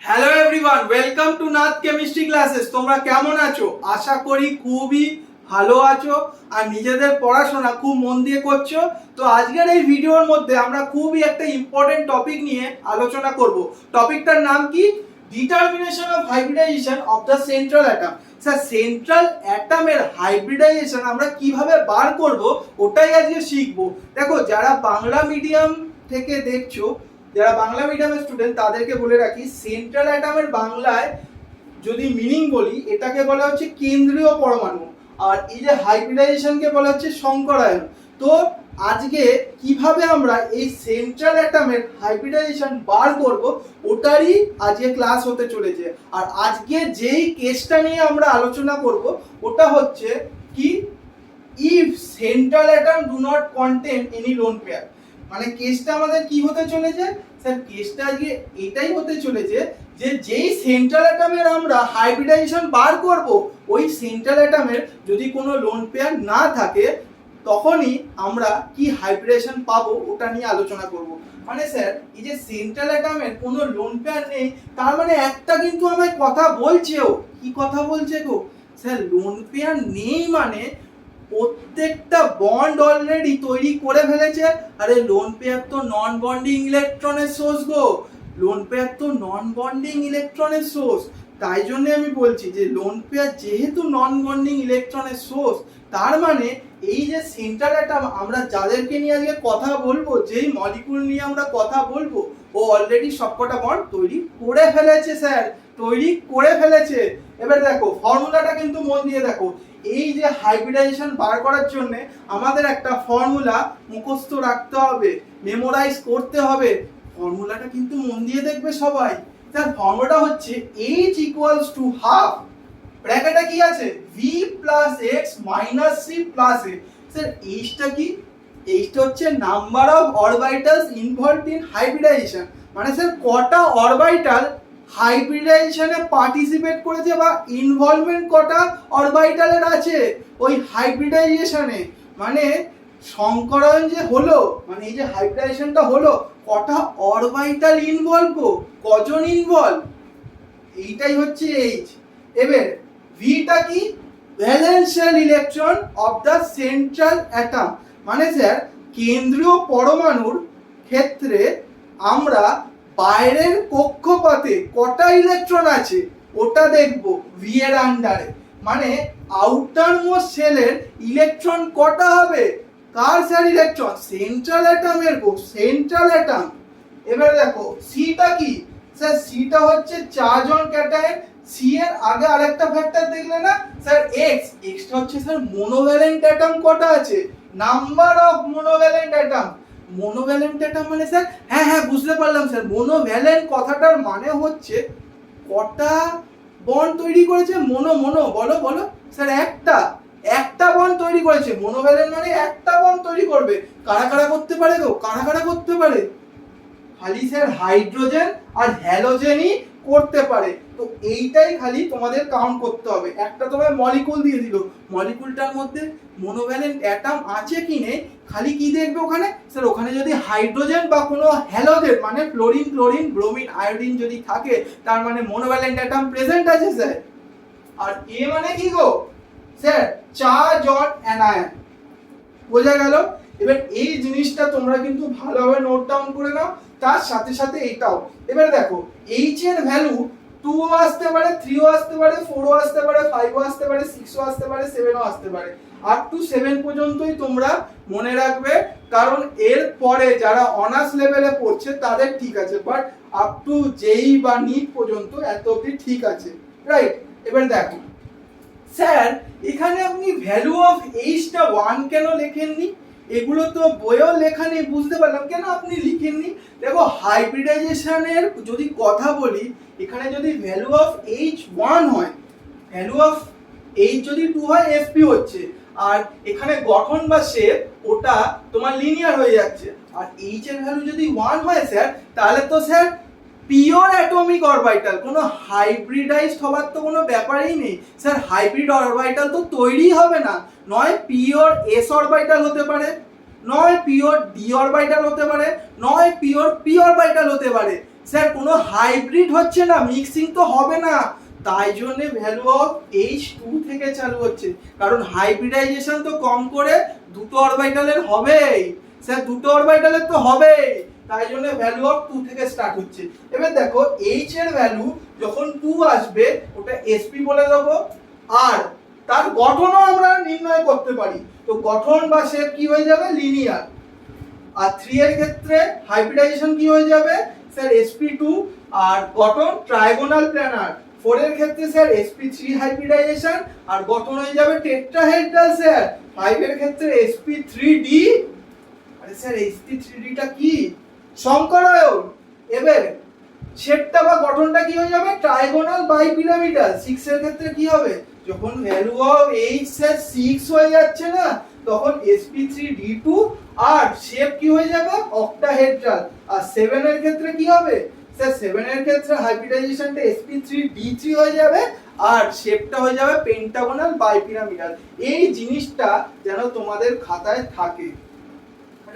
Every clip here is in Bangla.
Hello everyone, welcome to Nath chemistry classes. তোমরা কেমন আছো? আশা করি খুবই ভালো আছো আর নিজেদের পড়াশোনা খুব মন দিয়ে করছো। তো আজকের এই ভিডিওর মধ্যে আমরা খুবই একটা ইম্পর্টেন্ট টপিক নিয়ে আলোচনা করব। টপিকটার নাম কি? Determination of hybridization of the central atom. Sir, central অ্যাটমের হাইব্রিডাইজেশন আমরা কিভাবে বার করব ওটাই আজকে শিখবো। দেখো, যারা বাংলা মিডিয়াম থেকে দেখছো, যারা বাংলা মিডিয়ামের স্টুডেন্ট, তাদেরকে বলে রাখি, সেন্ট্রাল অ্যাটমের বাংলায় যদি মিনিং বলি, এটাকে বলা হচ্ছে কেন্দ্রীয় পরমাণু, আর এই যে হাইব্রিডাইজেশনকে বলা হচ্ছে সংকরায়ন। তো আজকে কিভাবে আমরা এই সেন্ট্রাল অ্যাটমের হাইব্রিডাইজেশন বার করব ওটারই আজকে ক্লাস হতে চলেছে। আর আজকে যেই কেসটা নিয়ে আমরা আলোচনা করব ওটা হচ্ছে কি, if central atom do not contain any lone pair. মানে কেসটা আমাদের কি হতে চলেছে স্যার? কেসটা আজকে এটাই হতে চলেছে যে যেই সেন্ট্রাল অ্যাটমের আমরা হাইব্রিডাইজেশন বার করব, ওই সেন্ট্রাল অ্যাটমের যদি কোনো লোন পেয়ার না থাকে, তখনই আমরা কি হাইব্রিডাইজেশন পাবো ওটা নিয়ে আলোচনা করব। মানে স্যার, এই যে সেন্ট্রাল অ্যাটমের কোনো লোন পেয়ার নেই, তার মানে একটা কিন্তু আমায় কথা বলছেও। কি কথা বলছে গো স্যার? লোন পেয়ার নেই মানে প্রত্যেকটা বন্ড অলরেডি তৈরি করে ফেলেছে। আরে লোন পেয়ার তো নন বন্ডিং ইলেকট্রনের সোর্স গো, লোন পেয়ার তো নন বন্ডিং ইলেকট্রনের সোর্স। তাই জন্য আমি বলছি যে লোন পেয়ার যেহেতু নন বন্ডিং ইলেকট্রনের সোর্স, তার মানে এই যে সেন্ট্রাল অ্যাটম আমরা যাদেরকে নিয়ে আজকে কথা বলবো, যেই মলিকুল নিয়ে আমরা কথা বলবো, ও অলরেডি সবকটা বন্ড তৈরি করে ফেলেছে স্যার, তৈরি করে ফেলেছে। এবার দেখো ফর্মুলাটা কিন্তু মন দিয়ে দেখো। এই যে হাইব্রিডাইজেশন বার করার জন্য আমাদের একটা ফর্মুলা মুখস্থ রাখতে হবে, মেমোরাইজ করতে হবে। ফর্মুলাটা কিন্তু মন দিয়ে দেখবে সবাই। তার ফর্মুলাটা হচ্ছে H ইকুয়ালস টু হাফ, ব্র্যাকেটে কি আছে, V plus x minus c plus a. Sir এইচটা কি? এইচটা হচ্ছে number of orbitals involved in hybridization. মানে স্যার কটা অরবিটাল হাইব্রিডাইজেশনে পার্টিসিপেট করেছে বা ইনভলভমেন্ট কটা অরবিটালের আছে ওই হাইব্রিডাইজেশনে। মানে সংকরায়ন যে হলো, মানে এই যে হাইব্রিডাইজেশনটা হলো, কটা অরবিটাল ইনভলভ, কজন ইনভলভ, এইটাই হচ্ছে এইচ। এবার ভিটা কি? ভ্যালেন্সিয়াল electron of the central atom. মানে স্যার কেন্দ্রীয় পরমাণুর ক্ষেত্রে আমরা বাইরের কক্ষপথে কটা ইলেকট্রন আছে ওটা দেখব ভি এর আন্ডারে। মানে আউটার মোস্ট সেলের ইলেকট্রন কটা হবে? কার স্যার ইলেকট্রন? সেন্ট্রাল অ্যাটমের গো, সেন্ট্রাল অ্যাটম। এবারে দেখো সিটা কি? স্যার সিটা হচ্ছে চারজন ক্যাটায়ন। সি এর আগে আরেকটা ফ্যাক্টর দেখলে না স্যার, এক্স। এক্সটা হচ্ছে স্যার মোনোভ্যালেন্ট অ্যাটম কটা আছে, নাম্বার অফ মোনোভ্যালেন্ট অ্যাটম। মোনোভ্যালেন্ট অ্যাটম মানে স্যার, হ্যাঁ হ্যাঁ বুঝতে পারলাম স্যার, মোনোভ্যালেন্ট কথাটার মানে হচ্ছে কটা বন্ড তৈরি করেছে। মোনো মোনো বলো বলো স্যার, একটা, একটা বন্ড তৈরি করেছে। মোনোভ্যালেন্ট মানে একটা বন্ড তৈরি করবে। কারা কারা করতে পারে গো? কারা কারা করতে পারে? খালি স্যার হাইড্রোজেন আর হ্যালোজেনই করতে পারে। তো এইটাই খালি তোমাদের কাউন্ট করতে হবে। একটা তোমার মলিকুল দিয়ে দিল, মলিকুলটার মধ্যে মোনোভ্যালেন্ট অ্যাটম আছে কি নেই খালি কি দেখবে ওখানে স্যার? ওখানে যদি হাইড্রোজেন বা কোনো হ্যালোজেন মানে ফ্লোরিন ক্লোরিন ব্রোমিন আয়োডিন যদি থাকে, তার মানে মোনোভ্যালেন্ট অ্যাটম প্রেজেন্ট আছে স্যার। আর এ মানে কি গো স্যার? চারজন অ্যানায়ন। বোঝা গেল? এবার এই জিনিসটা তোমরা কিন্তু ভালোভাবে নোট ডাউন করে নাও, তার সাথে সাথে এটাও। এবার দেখো এইচ এর ভ্যালু 2 ও আসতে পারে, 3 ও আসতে পারে, 4 ও আসতে পারে, 5 ও আসতে পারে, 6 ও আসতে পারে, 7 ও আসতে পারে। আপ টু 7 পর্যন্তই তোমরা মনে রাখবে, কারণ এর পরে যারা অনার্স লেভেলে পড়ছে তাদের ঠিক আছে, বাট আপ টু জেই বা নিট পর্যন্ত এত অবধি ঠিক আছে, রাইট? এবার দেখো স্যার, এখানে আপনি ভ্যালু অফ এইচটা 1 কেন লেখেননি? এগুলো তো বইয়েও লেখা নেই, বুঝতে পারলাম কেন আপনি লিখেননি। দেখো হাইব্রিডাইজেশনের যদি কথা বলি, এখানে যদি ভ্যালু অফ এইচ 1 হয়, ভ্যালু অফ এইচ যদি 2 হয়, এফপি হচ্ছে। আর এখানে গঠন বা শেপ ওটা তোমার লিনিয়ার হয়ে যাচ্ছে। আর এইচ এর ভ্যালু যদি 1 হয় স্যার, তাহলে তো স্যার পিওর অ্যাটমিক অরবিটাল, কোনো হাইব্রিডাইজড হবার তো কোনো ব্যাপারই নেই স্যার। হাইব্রিড অরবিটাল তো তৈরি হবে না। নয় পিওর এস অরবিটাল হতে পারে, নয় পিওর ডি অরবিটাল হতে পারে, নয় পিওর পি অরবিটাল হতে পারে। স্যার কোনো হাইব্রিড হচ্ছে না, মিক্সিং তো হবে না, তাই জন্য ভ্যালু অফ H2 থেকে চালু হচ্ছে, কারণ হাইব্রিডাইজেশন তো কম করে দুটো অরবিটালের হবেই, স্যার দুটো অরবিটালের তো হবেই, তাই জন্য ভ্যালু অফ 2 থেকে স্টার্ট হচ্ছে। এবার দেখো H এর ভ্যালু যখন 2 আসবে ওটা sp বলে দেবো, আর তার গঠনও আমরা নির্ণয় করতে পারি, তো গঠন বা শেপ কি হয়ে যাবে, লিনিয়ার। আর 3 এর ক্ষেত্রে হাইব্রিডাইজেশন কি হয়ে যাবে স্যার, sp2, আর গঠন ট্রায়াগোনাল প্ল্যানার। 4 এর ক্ষেত্রে স্যার sp3 হাইব্রিডাইজেশন, আর গঠন হয়ে যাবে টেট্রাহেড্রাল স্যার। 5 এর ক্ষেত্রে sp3d, আরে স্যার sp3d টা কি, সংকরায়ন। এবার শেপটা বা গঠনটা কি হয়ে যাবে, ট্রায়াগোনাল বাইপিরামিডাল। 6 এর ক্ষেত্রে কি হবে, যখন ভ্যালু অফ H স্যার 6 হয়ে যাচ্ছে না, তখন sp3d2, আর শেপ কি হয়ে যাবে, অক্টাহেড্রাল। আর 7 এর ক্ষেত্রে কি হবে স্যার, 7 এর ক্ষেত্রে হাইব্রিডাইজেশনটা sp3d3 হয়ে যাবে, আর শেপটা হয়ে যাবে পেন্টাগোনাল বাইপিরামিডাল। এই জিনিসটা যেন তোমাদের খাতায় থাকে,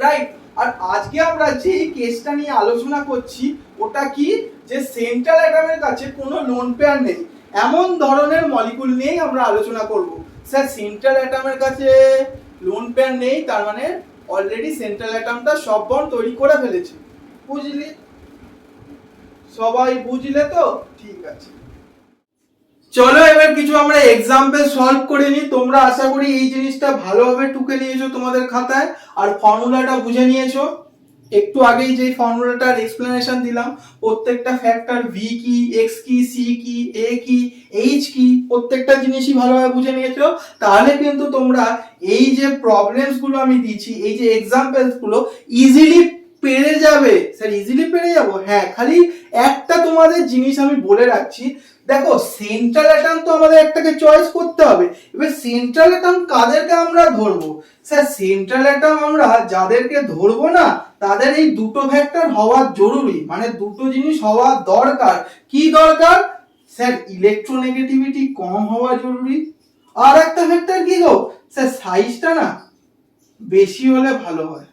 রাইট। আর আজকে আমরা যে কেসটা নিয়ে আলোচনা করছি ওটা কি, যে সেন্ট্রাল অ্যাটমের কাছে কোনো লোন পেয়ার নেই, এমন ধরনের মলিকুল নিয়েই আমরা আলোচনা করব। স্যার সেন্ট্রাল অ্যাটমের কাছে লোন পেয়ার নেই, তার মানে অলরেডি সেন্ট্রাল অ্যাটমটা সব বন্ড তৈরি করে ফেলেছে, বুঝলি? সবাই বুঝলে তো? ঠিক আছে, চলো এবার কিছু আমরা এক্সাম্পল সলভ করে নিই। তোমরা আশা করি এই জিনিসটা ভালোভাবে টুকে নিয়েছো তোমাদের খাতায়, আর ফর্মুলাটা বুঝে নিয়েছো। একটু আগেই যে ফর্মুলাটার এক্সপ্লেনেশন দিলাম, প্রত্যেকটা ফ্যাক্টর ভি কি, এক্স কি, সি কি, এ কি, এইচ কি, প্রত্যেকটা জিনিসই ভালোভাবে বুঝে নিয়েছো। তাহলে কিন্তু তোমরা এই যে প্রবলেমস গুলো আমি দিচ্ছি, এই যে এক্সাম্পলস গুলো ইজিলি পেরে যাবে। স্যার ইজিলি পেরে যাবো? হ্যাঁ, খালি একটা তোমাদের জিনিস আমি বলে রাখছি, দেখো সেন্ট্রাল অ্যাটম তো আমাদের একটাকে চয়েস করতে হবে। এবার সেন্ট্রাল অ্যাটম কাদেরকে আমরা ধরবো? স্যার সেন্ট্রাল অ্যাটম আমরা যাদেরকে ধরবো না, তাদের এই দুটো ফ্যাক্টর হওয়া জরুরি, মানে দুটো জিনিস হওয়া দরকার। কি দরকার স্যার? ইলেকট্রোনেগেটিভিটি কম হওয়া জরুরি, আর একটা ফ্যাক্টর কি গো স্যার, সাইজটা না বেশি হলে ভালো হয়,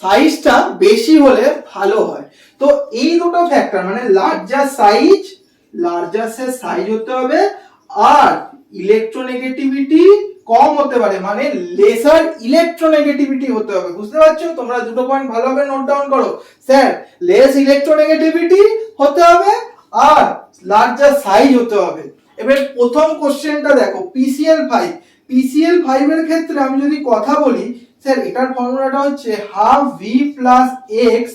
সাইজটা বেশি হলে ভালো হয়। তো এই দুটো ফ্যাক্টর মানে লার্জার সাইজ হতে হবে, আর ইলেকট্রোনেগেটিভিটি কম হতে পারে, মানে লেসার ইলেকট্রোনেগেটিভিটি হতে হবে। বুঝতে পারছো? তোমরা দুটো পয়েন্ট ভালোভাবে নোট ডাউন করো। স্যার লেস ইলেকট্রোনেগেটিভিটি হতে হবে, আর লার্জার সাইজ হতে হবে। এবার প্রথম কোশ্চেনটা দেখো, PCl5 এর ক্ষেত্রে আমি যদি কথা বলি, স্যার এটার ফর্মুলাটা হচ্ছে half V plus x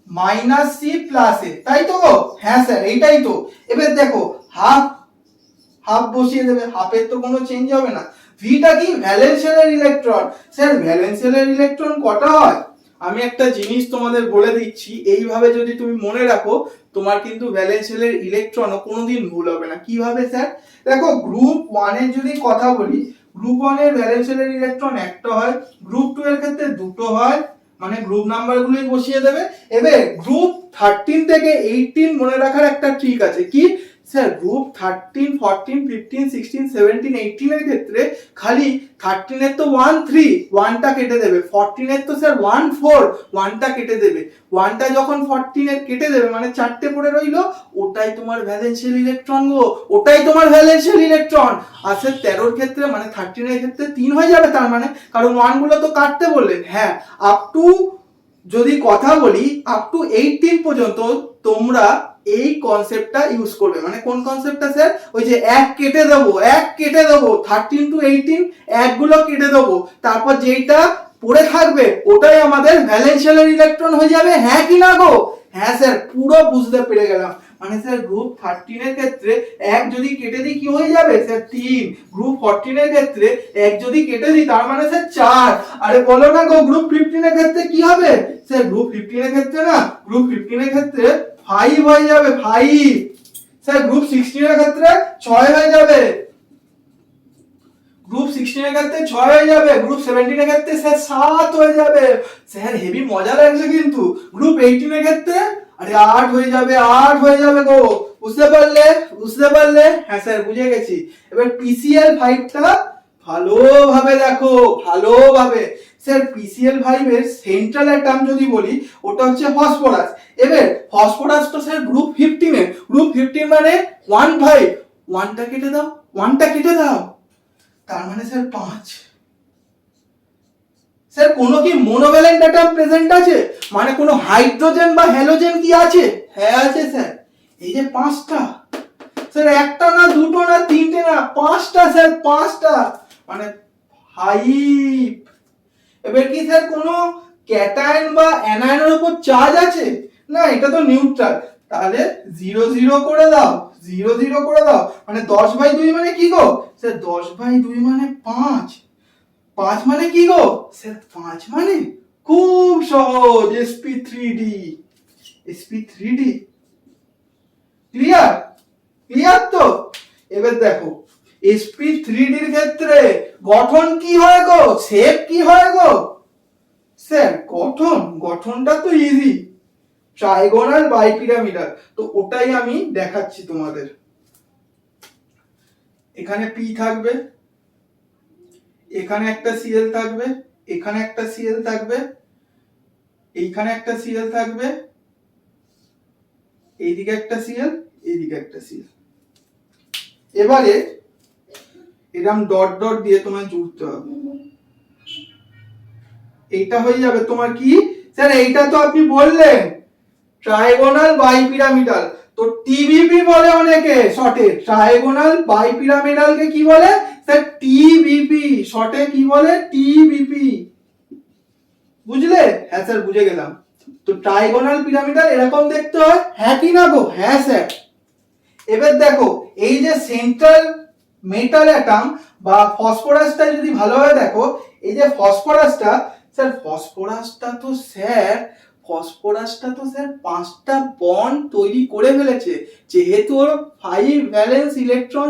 minus c plus a, তাই তো? হ্যাঁ স্যার এইটাই তো। এবার দেখো হাফ বসিয়ে দেবে, হাফের তো কোনো চেঞ্জ হবে না। ভিটা কি, ভ্যালেন্স শেলের ইলেকট্রন। স্যার ভ্যালেন্স শেলের ইলেকট্রন কটা হয়? আমি একটা জিনিস তোমাদের বলে দিচ্ছি, এইভাবে যদি তুমি মনে রাখো, তোমার কিন্তু ভ্যালেন্স শেলের ইলেকট্রনও কোনোদিন ভুল হবে না। কিভাবে স্যার? দেখো গ্রুপ 1 এর যদি কথা বলি, গ্রুপ 1 এর ভ্যালেন্স শেলের ইলেকট্রন একটা হয়, গ্রুপ 2 এর ক্ষেত্রে দুটো হয়, মানে গ্রুপ নাম্বারগুলোই বসিয়ে দেবে। এবার গ্রুপ 13 থেকে 18 মনে রাখার একটা ট্রিক আছে। কি স্যার? গ্রুপ 13, 14, 15, 16, 17, 18 এর ক্ষেত্রে খালি 13 এর তো 1 3, 1টা কেটে দেবে। 14 এর তো স্যার 1 4, 1টা কেটে দেবে। 1টা যখন 14 এর কেটে দেবে, মানে 4টে পড়ে রইলো, ওটাই তোমার ভ্যালেন্সিয়াল ইলেকট্রন গো, ওটাই তোমার ভ্যালেন্সিয়াল ইলেকট্রন। আর স্যার 13 এর ক্ষেত্রে মানে 13 এর ক্ষেত্রে 3 হয়ে যাবে, তার মানে কারণ 1 গুলো তো কাটতে বললেন। হ্যাঁ, আপ টু যদি কথা বলি আপ টু 18 পর্যন্ত তোমরা এই কনসেপ্টটা ইউজ করবে। মানে কোন কনসেপ্টটা স্যার? ওই যে এক কেটে দেবো 13 টু 18 একগুলো কেটে দেবো, তারপর যেইটা পড়ে থাকবে ওটাই আমাদের ভ্যালেন্সিয়াল ইলেকট্রন হয়ে যাবে। হ্যাঁ কি না গো? হ্যাঁ স্যার, পুরো বুঝতে পেরে গেলাম। মানে স্যার গ্রুপ 13 এর ক্ষেত্রে এক যদি কেটে দিই কি হয়ে যাবে স্যার? 3। গ্রুপ 14 এর ক্ষেত্রে এক যদি কেটে দিই তার মানে স্যার 4। আরে বলো না গো, গ্রুপ 15 এর ক্ষেত্রে কি হবে স্যার? গ্রুপ 15 এর ক্ষেত্রে না, গ্রুপ 15 এর ক্ষেত্রে 5 হয়ে যাবে, 5। স্যার গ্রুপ 16 এর ক্ষেত্রে 6 হয়ে যাবে, গ্রুপ 16 এর ক্ষেত্রে 6 হয়ে যাবে, গ্রুপ 17 এর ক্ষেত্রে স্যার 7 হয়ে যাবে। স্যার হেভি মজা লাগছে কিন্তু। গ্রুপ 18 এর ক্ষেত্রে আরে 8 হয়ে যাবে, 8 হয়ে যাবে গো। বুঝতে পারলে? হ্যাঁ স্যার বুঝে গেছি। এবার PCl5টা ভালোভাবে দেখো, ভালোভাবে। স্যার PCl5 এর সেন্ট্রাল অ্যাটম যদি বলি ওটা হচ্ছে ফসফরাস। এবার ফসফরাস তো স্যার গ্রুপ 15 এর, গ্রুপ 15 মানে 1 5, 1টা কেটে দাও, 1টা কেটে দাও, তার মানে স্যার 5। স্যার কোনো কি মোনোভ্যালেন্ট অ্যাটম প্রেজেন্ট আছে, মানে কোনো হাইড্রোজেন বা হ্যালোজেন কি আছে? হ্যাঁ আছে স্যার, এই যে 5টা। স্যার একটা না, দুটো না, তিনটে না, 5টা স্যার, 5টা, মানে 5। এবার কি স্যার কোনো ক্যাটায়ন বা অ্যানায়নের উপর চার্জ আছে? না, এটা তো নিউট্রাল, তাহলে 0 0 করে দাও, 0 0 করে দাও, মানে 10/2 মানে কি গো? স্যার 10/2 মানে 5, 5 মানে কি গো? স্যার 5 মানে খুব সহজ, sp3d, sp3d। ক্লিয়ার? ক্লিয়ার তো? এবার দেখো sp3d এর ক্ষেত্রে গঠন কি হয় গো, শেপ কি হয় গো? স্যার গঠনটা তো ইজি, ট্রাইগোনাল বাইপিরামিডাল। তো ওটাই আমি দেখাচ্ছি তোমাদের। এখানে p থাকবে, এখানে একটা Cl থাকবে, এখানে একটা Cl থাকবে, এইখানে একটা Cl থাকবে, এইদিকে একটা Cl, এইদিকে একটা Cl। এবারে এরকম ডট ডট দিয়ে তোমায় জুড়তে হবে। এইটা হয়ে যাবে তোমার কি? স্যার এইটা তো আপনি বললেন ট্রাইগোনাল বাইপিরামিডাল, তো টিবিপি বলে অনেকে শর্টে। ট্রাইগোনাল বাইপিরামিডালকে কি বলে? স্যার টিবিপি, শর্টে কি বলে? টিবিপি। বুঝলে? হ্যাঁ স্যার বুঝে গেলাম। তো ট্রাইগোনাল পিরামিডাল এরকম দেখতে হয়, হ্যাঁ কি না গো? হ্যাঁ স্যার। এবার দেখো এই যে সেন্ট্রাল মেটাল অ্যাটম বা ফসফরাসটা যদি ভালোভাবে দেখো, এই যে ফসফরাসটা, স্যার ফসফরাসটা তো স্যার 5টা বন্ড তৈরি করে ফেলেছে। যেহেতু ওর 5 ভ্যালেন্স ইলেকট্রন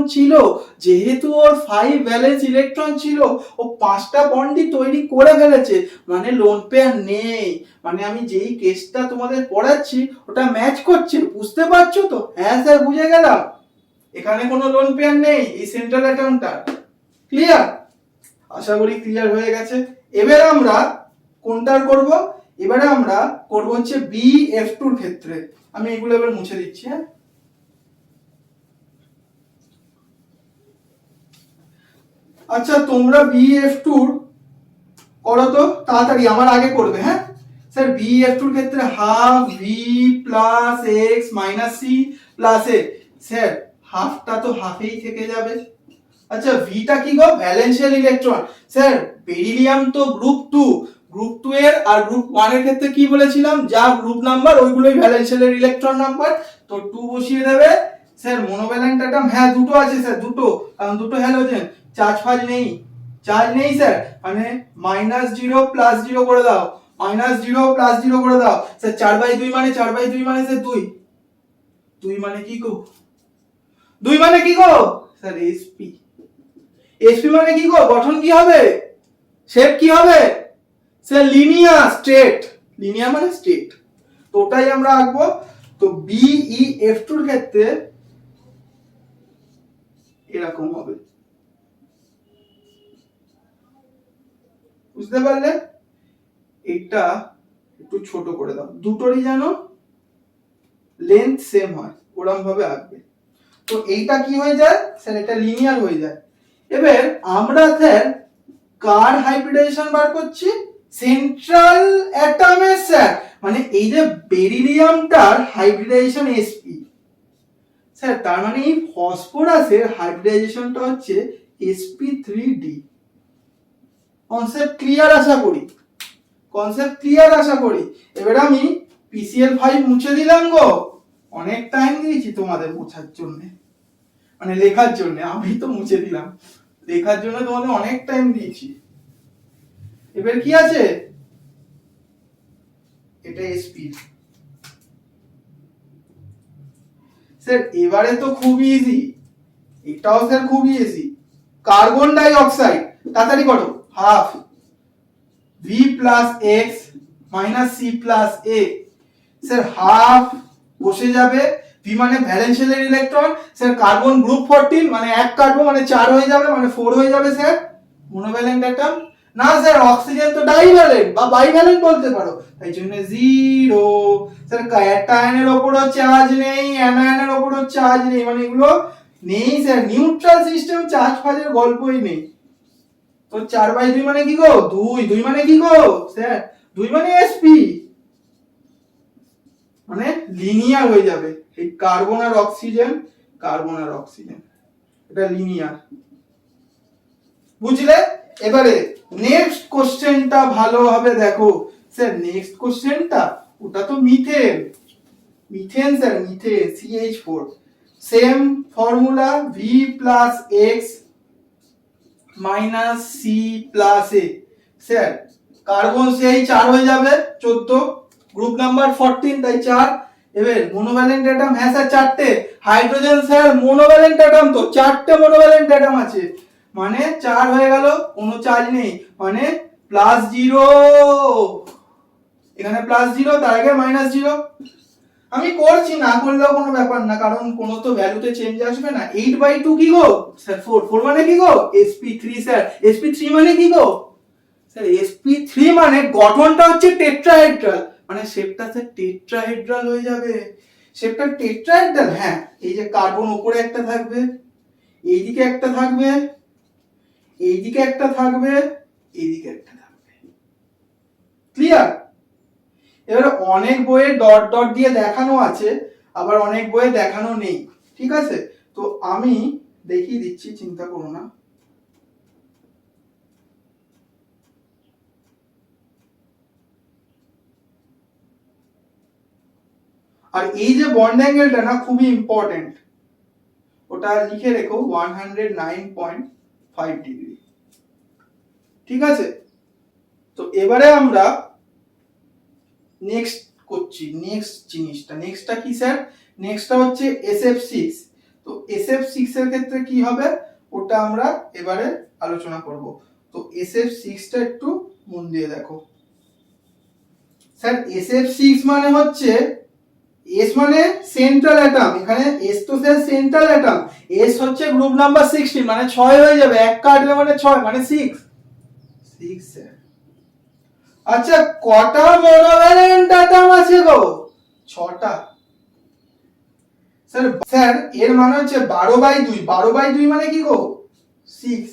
ছিল, ও 5টা বন্ডই তৈরি করে ফেলেছে, মানে লোন পেয়ার নেই। মানে আমি যেই কেসটা তোমাদের পড়াচ্ছি ওটা ম্যাচ করছে, বুঝতে পারছো তো? হ্যাঁ স্যার বুঝে গেলাম, এখানে কোনো লোন পেয়ার নেই এই সেন্ট্রাল অ্যাটমটা। ক্লিয়ার? আশা করি ক্লিয়ার হয়ে গেছে। এবারে আমরা কোনটার করব? এবারে আমরা করব হচ্ছে BF2 এর ক্ষেত্রে। আমি এগুলো এবার মুছে দিচ্ছি। হ্যাঁ, আচ্ছা তোমরা BF2 করো তো তাড়াতাড়ি, আমার আগে করবে। হ্যাঁ স্যার BF2 এর ক্ষেত্রে half V plus X minus C plus A। Sir হাফটা তো হাফেই থেকে যাবে। আচ্ছা ভিটা কি গো? ভ্যালেন্সিয়াল ইলেকট্রন। স্যার বেরিলিয়াম তো গ্রুপ 2, গ্রুপ 2 এর আর গ্রুপ 1 এর ক্ষেত্রে কি বলেছিলাম, যা গ্রুপ নাম্বার ওইগুলোই ভ্যালেন্সিয়াল ইলেকট্রন নাম্বার। তো 2 বসিয়ে দেবে। স্যার মোনোভ্যালেন্ট অ্যাটম, হ্যাঁ দুটো আছে স্যার, দুটো, কারণ দুটো হ্যালোজেন, চার্জ নেই, স্যার, মানে -0 +0 করে দাও, -0 +0 করে দাও। স্যার 4/2 মানে 4/2 মানে স্যার 2, 2 মানে কি গো? 2 মানে কি গো? স্যার sp, sp মানে কি গো? গঠন কি হবে? শেপ কি হবে? স্যার লিনিয়ার স্ট্রেট, লিনিয়ার মানে স্ট্রেট। তো ওটাই আমরা আঁকবো। তো BEF2 এর ক্ষেত্রে এরকম হবে, বুঝতে পারলে? এটা একটু ছোট করে দাও, দুটোরই যেন লেন্থ সেম হয়, ওরকম ভাবে আঁকবে। তো এইটা কি হয়ে যায় স্যার? এটা লিনিয়ার হয়ে যায়। এবার আমরা স্যার কার হাইব্রিডাইজেশন বার করছি? সেন্ট্রাল অ্যাটমের স্যার, মানে এই যে বেরিলিয়ামটার হাইব্রিডাইজেশন sp। স্যার তার মানে এই ফসফরাসের হাইব্রিডাইজেশনটা হচ্ছে sp3d। কনসেপ্ট ক্লিয়ার আশা করি। এবার আমি PCl5 মুছে দিলাম গো, অনেক টাইম দিয়েছি তোমাদের মোছার জন্য, মানে লেখার জন্য। আমি তো মুছে দিলাম, লেখার জন্য তোমাদের অনেক টাইম দিয়েছি। এবার কি আছে? এটা sp। স্যার এবারে তো খুব ইজি, এটাও স্যার খুব ইজি। কার্বন ডাই অক্সাইড, তাড়াতাড়ি করো, half V plus X minus C plus A। Sir half বসে যাবে, V মানে ভ্যালেন্সিয়াল ইলেকট্রন, স্যার কার্বন গ্রুপ 14 মানে এক কার্বন মানে 4 হয়ে যাবে, মানে 4 হয়ে যাবে স্যার মোনোভ্যালেন্ট অ্যাটম। না স্যার অক্সিজেন তো ডাইভ্যালেন্ট বা বাইভ্যালেন্ট বলতে পারো, তাই জন্য জিরো। স্যার ক্যাটায়নের ওপরও চার্জ নেই, অ্যানায়নের ওপরও চার্জ নেই, মানে এগুলো নেই স্যার। নিউট্রাল সিস্টেম চার্জ ফাজের গল্পই নেই। তো 4/2 মানে কি গো? 2 2 মানে কি গো স্যার? 2 মানে sp, মানে লিনিয়ার হয়ে যাবে। এই কার্বন আর অক্সিজেন, কার্বন আর অক্সিজেন, এটা লিনিয়ার, বুঝলে? এবারে নেক্সট কোশ্চেনটা ভালোভাবে দেখো স্যার। নেক্সট কোশ্চেনটা, ওটা তো methane, methane sir, methane CH4, same formula V plus X minus C plus A। Sir carbon সেই 4 হয়ে যাবে, 14, গ্রুপ নাম্বার 14, তাই 4। এবার মনোভ্যালেন্ট অ্যাটম, হ্যাঁ স্যার 4টে। হাইড্রোজেন স্যার মনোভ্যালেন্ট অ্যাটম, তো 4টে মনোভ্যালেন্ট অ্যাটম আছে, মানে 4 হয়ে গেল, কোনো চার্জ নেই, মানে +0। এখানে +0, তার আগে -0। আমি করছি, না করলেও কোনো ব্যাপার না, কারণ কোনো তো ভ্যালুতে চেঞ্জ আসবে না। 8/2 কি গো স্যার? 4 4 মানে কি গো? sp3 sir. sp3 মানে কি গো স্যার? sp3 মানে গঠনটা হচ্ছে টেট্রাহেড্রাল, মানে শেপটা স্যার টেট্রাহেড্রাল হয়ে যাবে। শেপটা টেট্রাহেড্রাল, হ্যাঁ। এই যে কার্বন উপরে একটা থাকবে, এইদিকে একটা থাকবে, এইদিকে একটা থাকবে, এইদিকে একটা থাকবে। ক্লিয়ার? এবারে অনেক বইয়ে ডট ডট দিয়ে দেখানো আছে, আবার অনেক বইয়ে দেখানো নেই, ঠিক আছে? তো আমি দেখিয়ে দিচ্ছি, চিন্তা করো না। আর এই যে বন্ড অ্যাঙ্গেলটা না খুবই ইম্পর্টেন্ট, ওটা লিখে রেখো 109.5 ডিগ্রি, ঠিক আছে? তো এবারে আমরা নেক্সট করছি, নেক্সট জিনিসটা, নেক্সটটা কি স্যার? নেক্সটটা হচ্ছে SF6। তো SF6 এর ক্ষেত্রে কি হবে ওটা আমরা এবারে আলোচনা করব। তো SF6 টা একটু মন দিয়ে দেখো স্যার। SF6 মানে হচ্ছে, S মানে সেন্ট্রাল অ্যাটম, এখানে S তো স্যার সেন্ট্রাল অ্যাটম, S হচ্ছে গ্রুপ নাম্বার 16, মানে 6 হয়ে যাবে, এক কাটলে মানে 6, মানে 6 6 স্যার। আচ্ছা কটা মনোভ্যালেন্ট অ্যাটম আছে গো? 6টা স্যার। স্যার এর মানে হচ্ছে 12/2, 12/2 মানে কি গো? 6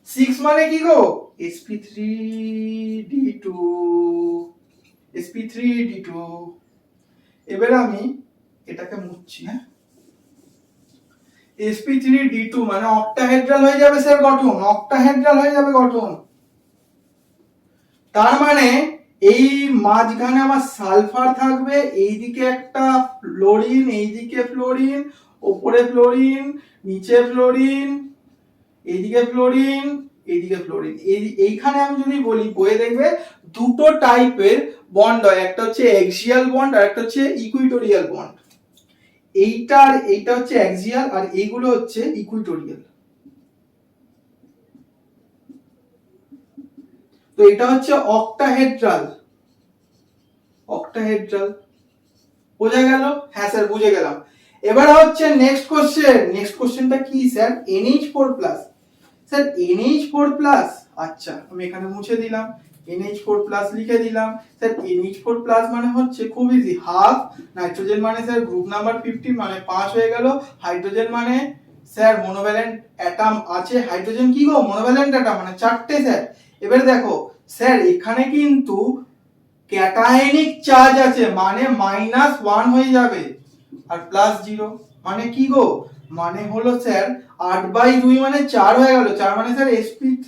6 মানে কি গো? sp3d2, sp3d2। এবারে আমি এটাকে মুছছি, হ্যাঁ। sp3d2 মানে অক্টাহেড্রাল হয়ে যাবে স্যার গঠন, অক্টাহেড্রাল হয়ে যাবে গঠন। তার মানে এই মাঝখানে আমার সালফার থাকবে, এইদিকে একটা ফ্লোরিন, এইদিকে ফ্লোরিন, উপরে ফ্লোরিন, নিচে ফ্লোরিন, এইদিকে ফ্লোরিন, এইদিকে ফ্লোরিন। এইখানে আমি যদি বলি, বইয়ে দেখবে দুটো টাইপের বন্ড হয়, একটা হচ্ছে অ্যাক্সিয়াল বন্ড আর একটা হচ্ছে ইকুইটোরিয়াল বন্ড। এইটা আর এইটা হচ্ছে অ্যাক্সিয়াল, আর এইগুলো হচ্ছে ইকুইটোরিয়াল। তো এটা হচ্ছে অক্টাহেড্রাল, অক্টাহেড্রাল। বোঝা গেল? হ্যাঁ স্যার বুঝে গেলাম। এবার হচ্ছে নেক্সট কোশ্চেন। নেক্সট কোশ্চেনটা কি sir? NH4 plus. Sir NH4 plus, আচ্ছা আমি এখানে মুছে দিলাম, NH4 প্লাস লিখে দিলাম। স্যার NH4 প্লাস মানে হচ্ছে খুব ইজি, হাফ নাইট্রোজেন মানে স্যার গ্রুপ নাম্বার 15, মানে 5 হয়ে গেল। হাইড্রোজেন মানে স্যার মনোভ্যালেন্ট অ্যাটম আছে, হাইড্রোজেন কি গো? মনোভ্যালেন্ট অ্যাটম, মানে 4টে স্যার। এবারে দেখো স্যার এখানে কিন্তু ক্যাটায়নিক চার্জ আছে, মানে -1 হয়ে যাবে, আর +0 মানে কি গো? মানে হলো স্যার 8/2 মানে 4 হয়ে গেল, 4 মানে স্যার sp3।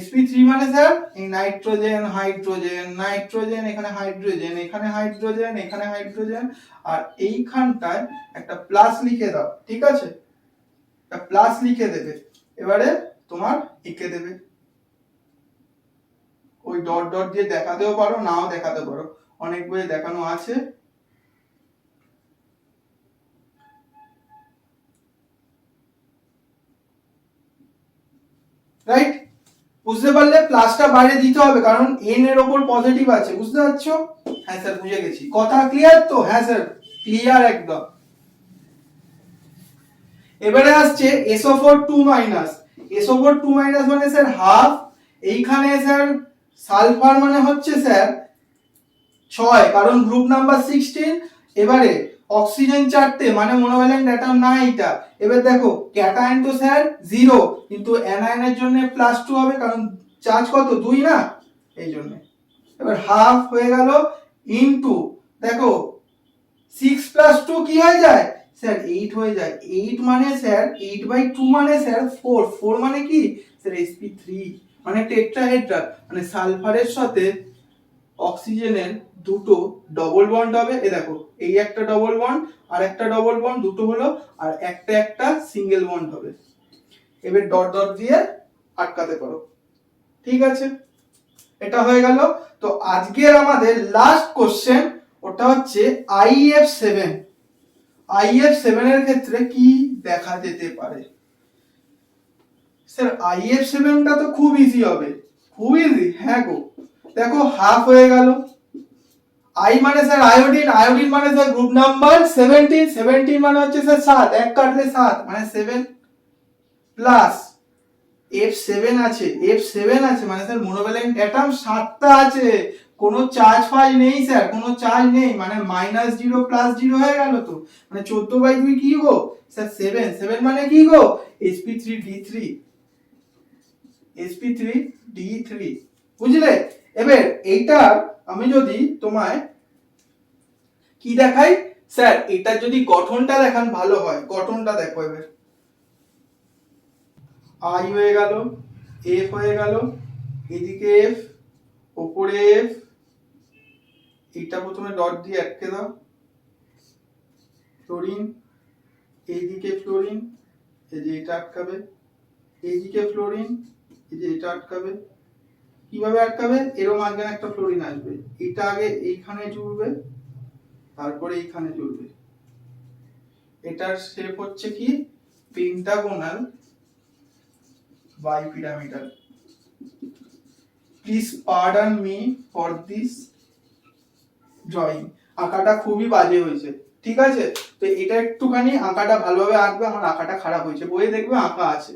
sp3 মানে স্যার এই নাইট্রোজেন হাইড্রোজেন, নাইট্রোজেন, এখানে হাইড্রোজেন, এখানে হাইড্রোজেন, এখানে হাইড্রোজেন, আর এইখানটায় একটা প্লাস লিখে দাও, ঠিক আছে? একটা প্লাস লিখে দেবে, এবারে তোমার এঁকে দেবে। ওই ডট ডট দিয়ে দেখাতেও পারো, নাও দেখাতে পারো, অনেক বইয়ে দেখানো আছে। রাইট? বুঝতে পারলে? প্লাসটা বাইরে দিতে হবে, কারণ n এর উপর পজিটিভ আছে, বুঝতে পারছো? হ্যাঁ স্যার বুঝে গেছি। কথা ক্লিয়ার তো? হ্যাঁ স্যার ক্লিয়ার একদম। এবারে আসছে SO4 2 মাইনাস। SO4 2 মাইনাস মানে স্যার হাফ, এইখানে স্যার সালফার মানে হচ্ছে স্যার 6, কারণ গ্রুপ নাম্বার 16। এবারে অক্সিজেন 4টে মানে মোনোভ্যালেন্ট অ্যাটম না এটা। এবার দেখো ক্যাটায়ন তো স্যার 0, কিন্তু অ্যানায়নের জন্য +2 হবে, কারণ চার্জ কত 2 না, এই জন্য। এবার হাফ হয়ে গেল ইনটু, দেখো 6 + 2 কি হয়ে যায় স্যার 8 হয়ে যায়। 8 মানে স্যার 8/2 মানে স্যার 4, 4 মানে কি স্যার sp3 মানে টেট্রাহেড্রাল, মানে সালফারের সাথে অক্সিজেনের দুটো ডবল বন্ড হবে। এ দেখো এই একটা ডবল বন্ড আর একটা ডবল বন্ড, দুটো হলো, আর একটা সিঙ্গেল বন্ড হবে। এবার ডট ডট দিয়ে আটকাতে পারো। ঠিক আছে, এটা হয়ে গেল। তো আজকের আমাদের লাস্ট কোশ্চেন, ওটা হচ্ছে IF7। IF7 এর ক্ষেত্রে কি দেখা যেতে পারে স্যার? IF7টা তো খুব ইজি হবে, খুব ইজি। হ্যাঁ গো, দেখো হাফ হয়ে গেল। আই মানে স্যার আয়োডিন, আয়োডিন মানে স্যার গ্রুপ নাম্বার 17, 17 মানে হচ্ছে স্যার 7, এক কাটলে 7 মানে 7 প্লাস F7 আছে, F7 আছে মানে স্যার মোনোভ্যালেন্ট অ্যাটম 7টা আছে, কোনো চার্জ ফাজ নেই স্যার, কোনো চার্জ নেই, মানে -0 +0 হয়ে গেল। তো মানে 14/2 কি গো স্যার 7, 7 মানে কি গো sp3d3, sp3d3, বুঝলে? এবার এইটার আমি যদি তোমায় কি দেখাই স্যার, এটা যদি গঠনটা দেখান ভালো হয়। গঠনটা দেখো, এবার I হয়ে গেল, F হয়ে গেল, এদিকে F, ওপরে F, এটা প্রথমে ডট দিয়ে আটকে দাও, ফ্লোরিন, এইদিকে ফ্লোরিন, এই যে এটা আটকাবে, এইদিকে ফ্লোরিন, এই যে এটা আটকাবে। কিভাবে আটকাবে? এরও মাঝখানে একটা ফ্লোরিন আসবে, এটা আগে এইখানে জুড়বে, তারপরে এইখানে জুড়বে। এটার শেপ হচ্ছে কি pentagonal bipyramidal. Please pardon me for this drawing. আঁকাটা খুবই বাজে হয়েছে, ঠিক আছে? তো এটা একটুখানি আঁকাটা ভালোভাবে আঁকবে, আমার আঁকাটা খারাপ হয়েছে, বইয়ে দেখবে আঁকা আছে।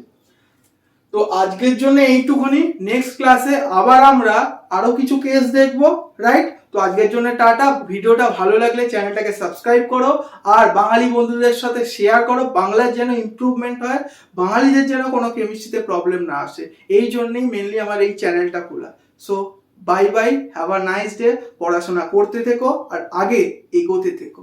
তো আজকের জন্য এইটুকুনি, নেক্সট ক্লাসে আবার আমরা আরো কিছু কেস দেখবো, রাইট? তো আজকের জন্য টাটা। ভিডিওটা ভালো লাগলে চ্যানেলটাকে সাবস্ক্রাইব করো, আর বাঙালি বন্ধুদের সাথে শেয়ার করো, বাংলার যেন ইমপ্রুভমেন্ট হয়, বাঙালিদের যেন কোনো কেমিস্ট্রিতে প্রবলেম না আসে, এই জন্যই মেনলি আমার এই চ্যানেলটা খোলা। So bye bye, have a nice day. পড়াশোনা করতে থেকো আর আগে এগোতে থেকো।